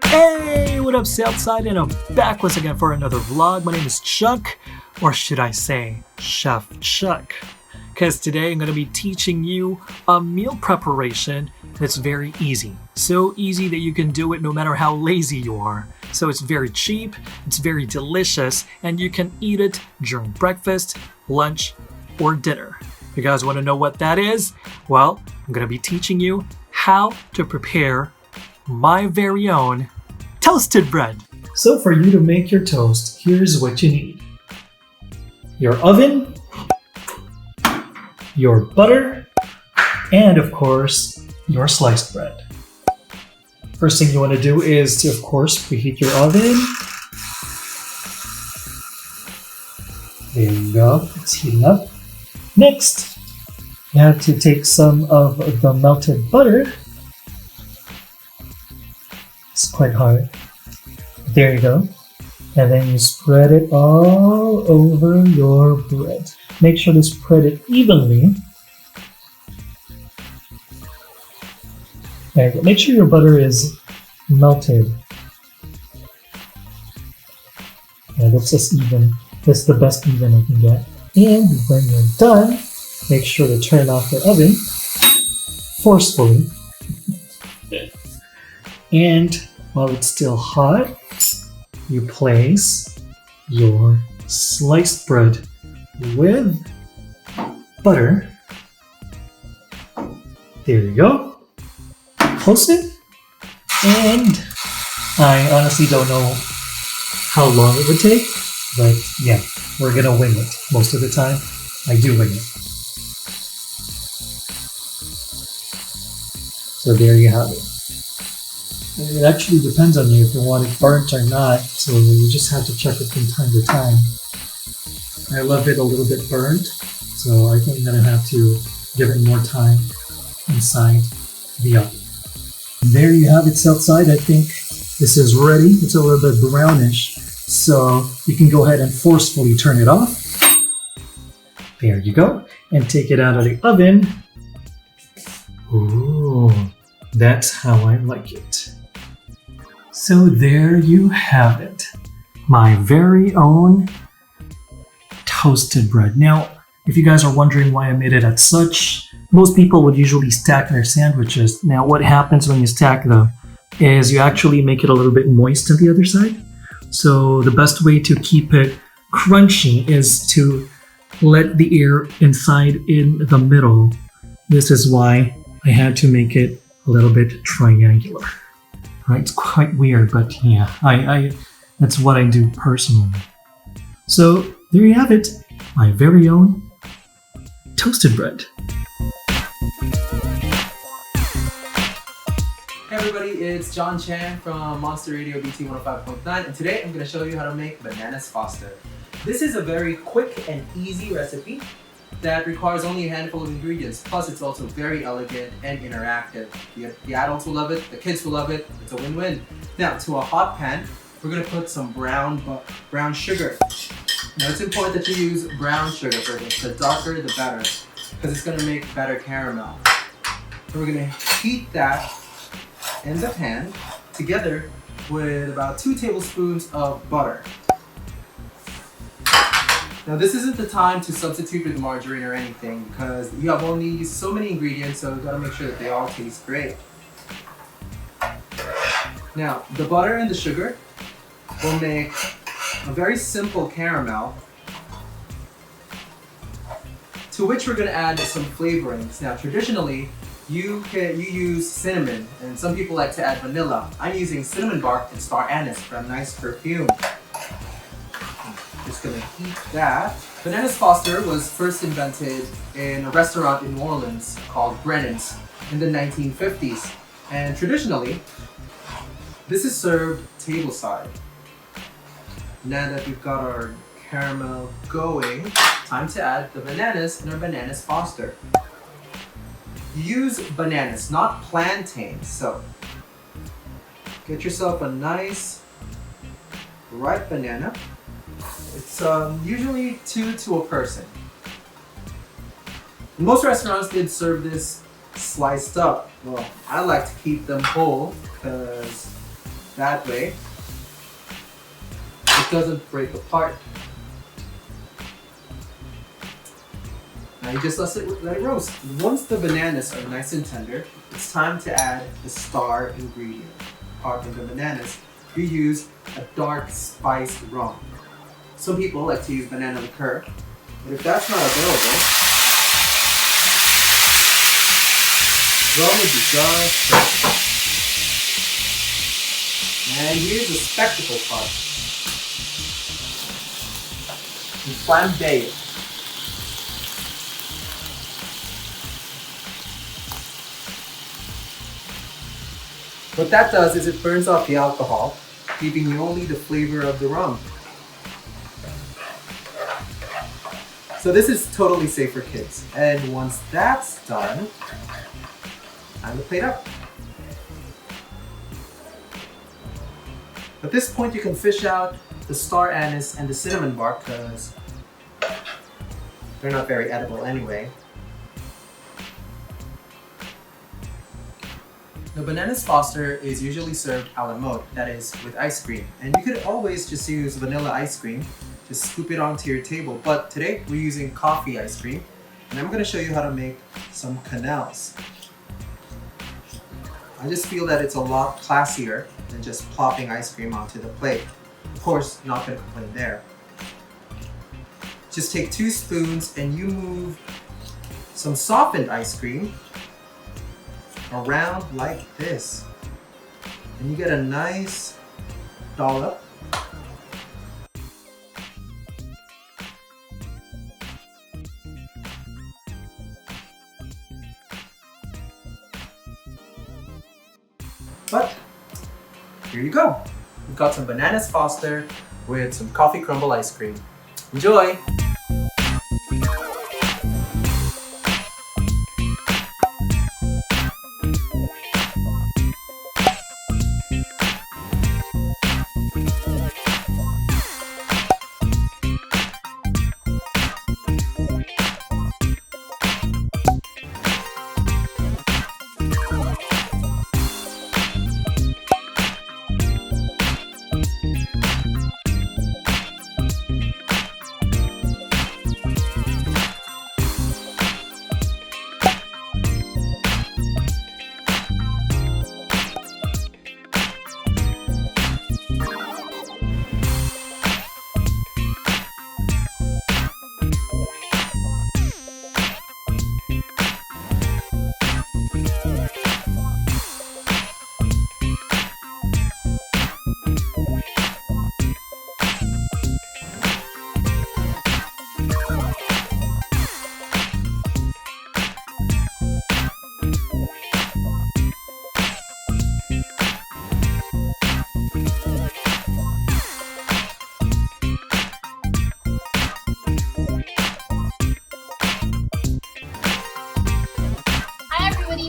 Hey, what up, Southside? And I'm back once again for another vlog. My name is Chuck, or should I say Chef Chuck? Because today I'm going to be teaching you a meal preparation that's very easy. So easy that you can do it no matter how lazy you are. So it's very cheap, it's very delicious, and you can eat it during breakfast, lunch, or dinner. If you guys want to know what that is, well, I'm going to be teaching you how to prepare my very own toasted bread. So for you to make your toast, here's what you need. Your oven, your butter, and of course, your sliced bread. First thing you want to do is to, of course, preheat your oven. There you go, it's heating up. Next, you have to take some of the melted butter. It's quite hard. There you go. And then you spread it all over your bread. Make sure to spread it evenly. There you go. Make sure your butter is melted. Yeah, that's just even. That's the best even I can get. And when you're done, make sure to turn off your oven forcefully. And while it's still hot, you place your sliced bread with butter. There you go. Close it. And I honestly don't know how long it would take, but yeah, we're gonna wing it most of the time. I do wing it. So there you have it. It actually depends on you if you want it burnt or not, so you just have to check it from time to time. I love it a little bit burnt, so I think I'm going to have to give it more time inside the oven. There you have it, Southside. I think this is ready. It's a little bit brownish, so you can go ahead and forcefully turn it off. There you go. And take it out of the oven. Ooh, that's how I like it. So there you have it, my very own toasted bread. Now, if you guys are wondering why I made it as such, most people would usually stack their sandwiches. Now, what happens when you stack them is you actually make it a little bit moist on the other side. So the best way to keep it crunchy is to let the air inside in the middle. This is why I had to make it a little bit triangular. Right, it's quite weird, but yeah, that's what I do personally. So there you have it, my very own toasted bread. Hey everybody, it's John Chan from Monster Radio BT1059, and today I'm going to show you how to make bananas Foster. This is a very quick and easy recipe that requires only a handful of ingredients. Plus, it's also very elegant and interactive. The adults will love it, the kids will love it. It's a win-win. Now, to a hot pan, we're gonna put some brown sugar. Now, it's important that you use brown sugar for this. The darker, the better, because it's gonna make better caramel. So we're gonna heat that in the pan together with about 2 tablespoons of butter. Now this isn't the time to substitute with margarine or anything because you have only so many ingredients, so you gotta make sure that they all taste great. Now the butter and the sugar will make a very simple caramel to which we're gonna add some flavorings. Now traditionally you use cinnamon, and some people like to add vanilla. I'm using cinnamon bark and star anise for a nice perfume. Just gonna heat that. Bananas Foster was first invented in a restaurant in New Orleans called Brennan's in the 1950s. And traditionally, this is served tableside. Now that we've got our caramel going, time to add the bananas in our Bananas Foster. Use bananas, not plantains. So Get yourself a nice ripe banana. It's usually 2 to a person. Most restaurants did serve this sliced up. Well, I like to keep them whole because that way it doesn't break apart. Now you just let it roast. Once the bananas are nice and tender, it's time to add the star ingredient. Apart from the bananas, we use a dark spiced rum. Some people like to use banana liqueur, but if that's not available, rum would be just perfect. And here's the spectacle part. You flambe it. What that does is it burns off the alcohol, leaving you only the flavor of the rum. So this is totally safe for kids. And once that's done, time to plate up. At this point, you can fish out the star anise and the cinnamon bark because they're not very edible anyway. The Bananas Foster is usually served a la mode, that is, with ice cream. And you could always just use vanilla ice cream, just scoop it onto your table. But today, we're using coffee ice cream, and I'm gonna show you how to make some canals. I just feel that it's a lot classier than just plopping ice cream onto the plate. Of course, not gonna complain there. Just take 2 spoons and you move some softened ice cream around like this. And you get a nice dollop. But here you go. We've got some Bananas Foster with some coffee crumble ice cream. Enjoy!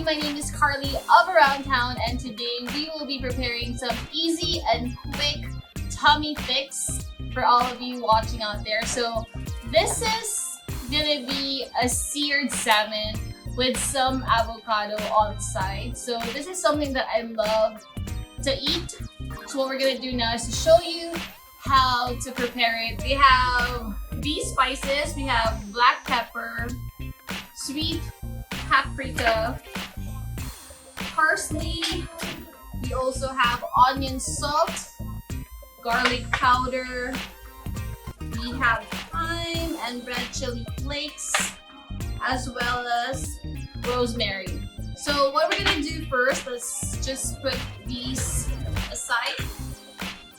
My name is Carly of Around Town, and today we will be preparing some easy and quick tummy fix for all of you watching out there. So this is gonna be a seared salmon with some avocado on the side. So this is something that I love to eat. So what we're gonna do now is to show you how to prepare it. We have these spices. We have black pepper, sweet paprika, parsley. We also have onion salt, garlic powder. We have thyme and red chili flakes, as well as rosemary. So what we're gonna do first, let's just put these aside.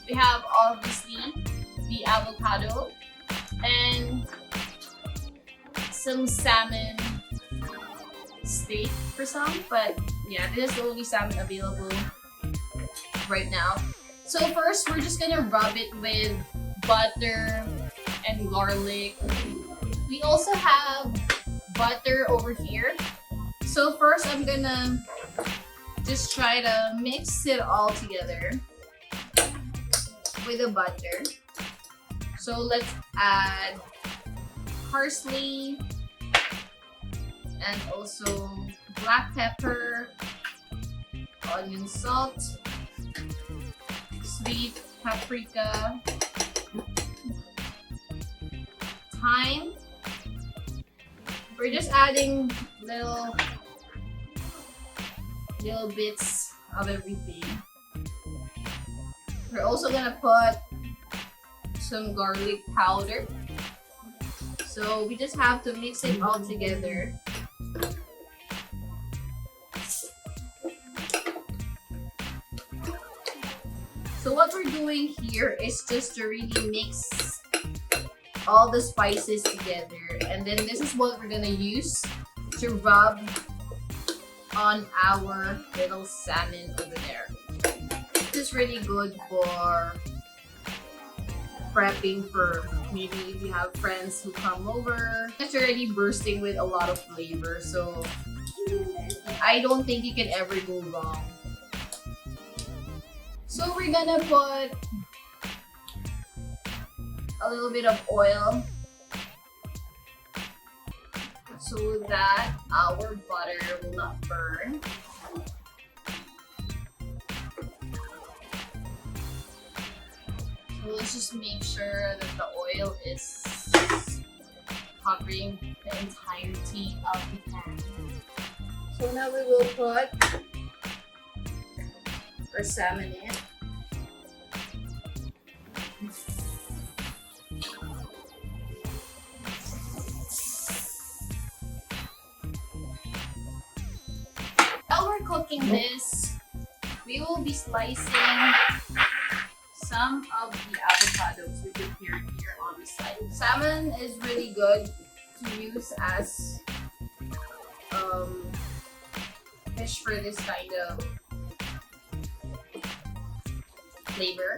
We have obviously the avocado and some salmon steak for some, but yeah, this is the only salmon available right now. So first, we're just gonna rub it with butter and garlic. We also have butter over here. So first, I'm gonna Just try to mix it all together with the butter. So let's add parsley and also black pepper, onion salt, sweet paprika, thyme. We're just adding little bits of everything. We're also gonna put some garlic powder. So we just have to mix it all together. So what we're doing here is just to really mix all the spices together, and then this is what we're gonna use to rub on our little salmon over there. This is really good for prepping for maybe if you have friends who come over. It's already bursting with a lot of flavor, so I don't think you can ever go wrong. So we're gonna put a little bit of oil so that our butter will not burn. So let's just make sure that the oil is covering the entirety of the pan. So now we will put our salmon in. While we're cooking this, we will be slicing some of the avocados we prepared here on the side. Salmon is really good to use as fish for this kind of flavor,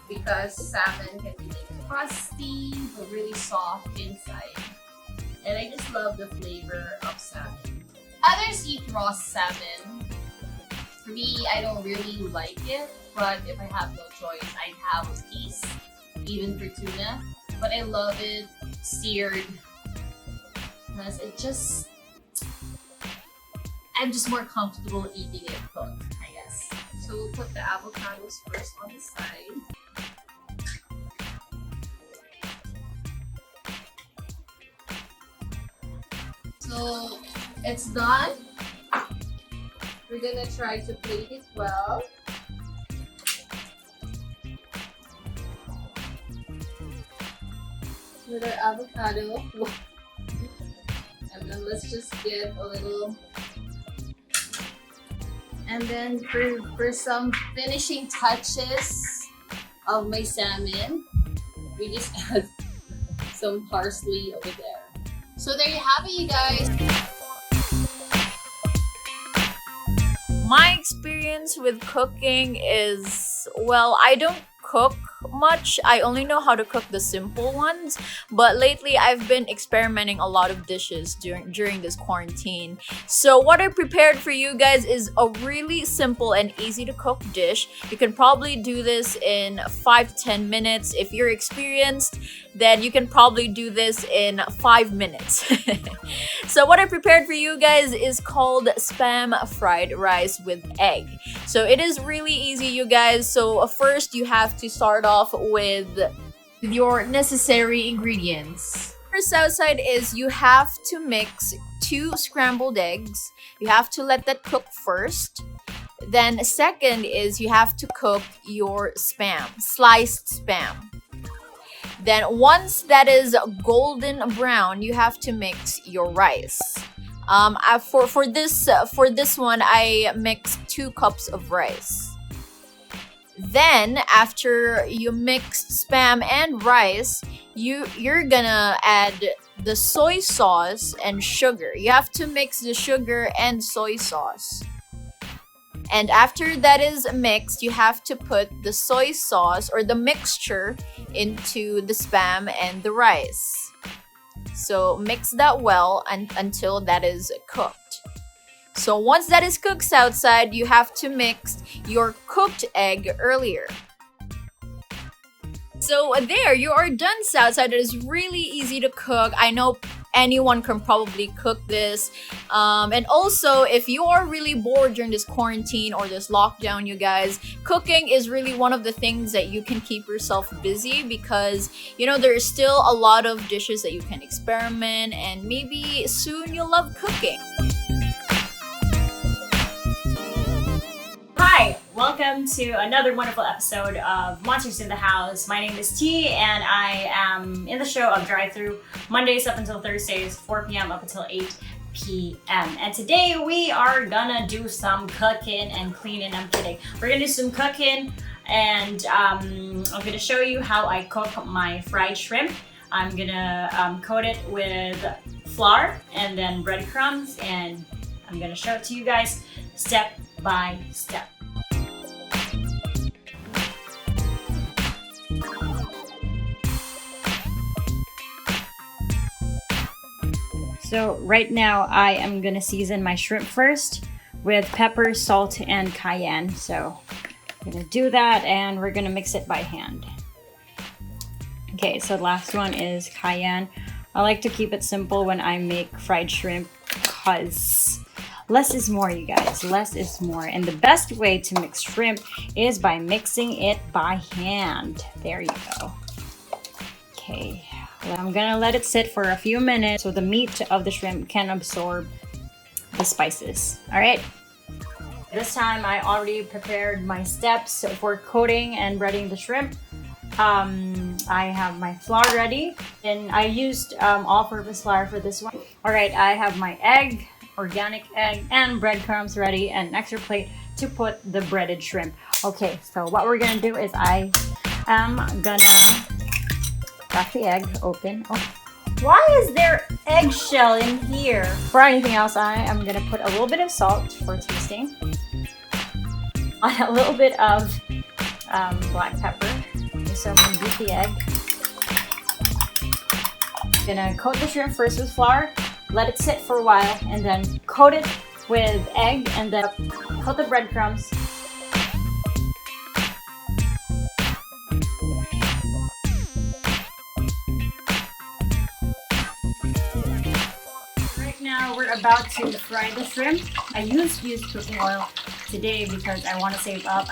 because salmon can be like crusty but really soft inside, and I just love the flavor of salmon. Others eat raw salmon. For me, I don't really like it, but if I have no choice, I'd have a piece, even for tuna. But I love it seared because I'm just more comfortable eating it cooked, I guess. So we'll put the avocados first on the side. So it's done. We're gonna try to plate it well. With our avocado. And then let's just get a little. And then for some finishing touches of my salmon, we just add some parsley over there. So there you have it, you guys. My experience with cooking is, well, I don't cook much. I only know how to cook the simple ones, but lately I've been experimenting a lot of dishes during this quarantine. So what I prepared for you guys is a really simple and easy to cook dish. You can probably do this in 5 to 10 minutes. If you're experienced, then you can probably do this in 5 minutes. So what I prepared for you guys is called Spam fried rice with egg. So it is really easy, you guys. So first you have to start off with your necessary ingredients. First outside is you have to mix 2 scrambled eggs. You have to let that cook first. Then second is you have to cook your spam, sliced spam. Then once that is golden brown, you have to mix your rice. For this one, I mixed 2 cups of rice. Then after you mix spam and rice, you're gonna add the soy sauce and sugar. You have to mix the sugar and soy sauce. And after that is mixed, you have to put the soy sauce or the mixture into the spam and the rice. So mix that well until that is cooked. So once that is cooked south side, you have to mix your cooked egg earlier. So there, you are done south side. It is really easy to cook. I know anyone can probably cook this. And also, if you are really bored during this quarantine or this lockdown, you guys, cooking is really one of the things that you can keep yourself busy because, you know, there's still a lot of dishes that you can experiment and maybe soon you'll love cooking. Hi, welcome to another wonderful episode of Monsters in the House. My name is T and I am in the show of Drive-Thru Mondays up until Thursdays, 4 p.m. up until 8 p.m. And today we are gonna do some cooking and cleaning. I'm kidding. We're gonna do some cooking and I'm gonna show you how I cook my fried shrimp. I'm gonna coat it with flour and then breadcrumbs, and I'm gonna show it to you guys step by step. So right now I am gonna season my shrimp first with pepper, salt, and cayenne. So I'm gonna do that and we're gonna mix it by hand. Okay, so the last one is cayenne. I like to keep it simple when I make fried shrimp because less is more, you guys. Less is more. And the best way to mix shrimp is by mixing it by hand. There you go. Okay. I'm gonna let it sit for a few minutes so the meat of the shrimp can absorb the spices. All right. This time I already prepared my steps for coating and breading the shrimp. I have my flour ready and I used all-purpose flour for this one. All right, I have my egg, organic egg, and breadcrumbs ready, and an extra plate to put the breaded shrimp. Okay, so what we're gonna do is I am gonna crack the egg open. Oh, why is there eggshell in here? For anything else, I am gonna put a little bit of salt for tasting, a little bit of black pepper. So I'm gonna beat the egg. Gonna coat the shrimp first with flour, let it sit for a while, and then coat it with egg, and then coat the breadcrumbs. Now we're about to fry the shrimp. I used cooking oil today because I want to save up.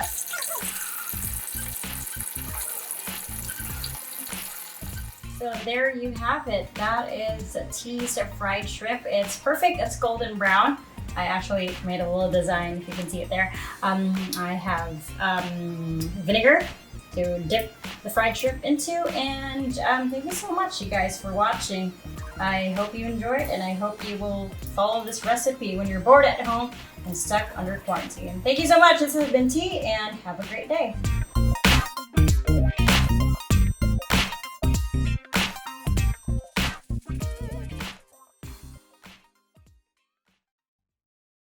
So there you have it. That is T's fried shrimp. It's perfect. It's golden brown. I actually made a little design, if you can see it there. I have vinegar to dip the fried shrimp into, and thank you so much, you guys, for watching. I hope you enjoyed, and I hope you will follow this recipe when you're bored at home and stuck under quarantine. Thank you so much. This has been T, and have a great day.